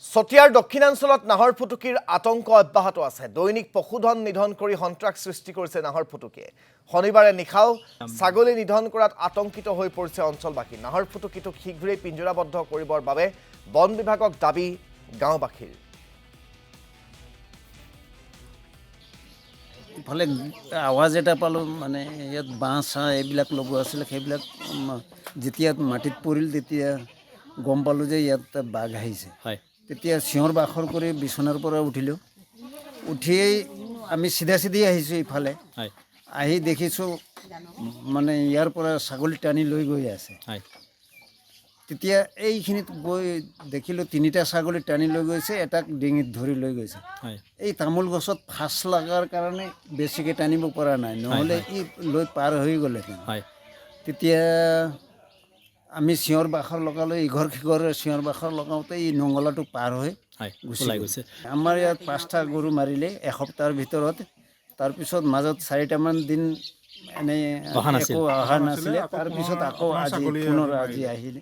চতিয়াৰ দক্ষিণাঞ্চলত নাহৰ ফুটুকীৰ আতংক অব্যাহত আছে। দৈনিক পশুধন নিধন কৰি সন্ত্ৰাস সৃষ্টি কৰিছে নাহৰ ফুটুকীয়ে। শনিবাৰে নিশাও ছাগলী নিধন কৰাত আতংকিত হৈ পৰিছে অঞ্চলবাসী। নাহৰ ফুটুকীটোক শীঘ্ৰেই পিঞ্জৰাবদ্ধ কৰিবৰ বাবে বন বিভাগক দাবী গাঁওবাসীৰ। ইফালে আৱাজ এটা পালোঁ, মানে ইয়াত বাঁহ চাহ এইবিলাক লগোৱা আছিলে, সেইবিলাক যেতিয়া মাটিত পৰিল তেতিয়া গম পালোঁ যে ইয়াত বাঘ আহিছে। তেতিয়া চিঞৰ বাখৰ কৰি বিচনাৰ পৰা উঠিলোঁ। উঠিয়েই আমি চিধা আহিছোঁ ইফালে। আহি দেখিছোঁ মানে ইয়াৰ পৰা ছাগলী টানি লৈ গৈ আছে। তেতিয়া এইখিনিত গৈ দেখিলোঁ তিনিটা ছাগলী টানি লৈ গৈছে, এটাক ডিঙিত ধৰি লৈ গৈছে। এই তামোল গছত ফাঁচ লগাৰ কাৰণে বেছিকৈ টানিব পৰা নাই, নহ'লে ই লৈ পাৰ হৈ গ'লেহেঁতেন। তেতিয়া আমি চিঞৰ বাখৰ লগালোঁ, ইঘৰ সিঘৰ চিঞৰ বাখৰ লগাওঁতে এই নঙলাটো পাৰ হৈ গুচি গৈছে। আমাৰ ইয়াত 5টা গৰু মাৰিলে এসপ্তাহৰ ভিতৰত। তাৰপিছত মাজত 4টামান দিন এনেই একো অহা নাছিলে। তাৰপিছত আকৌ আজি পুনৰ আজি আহিলে।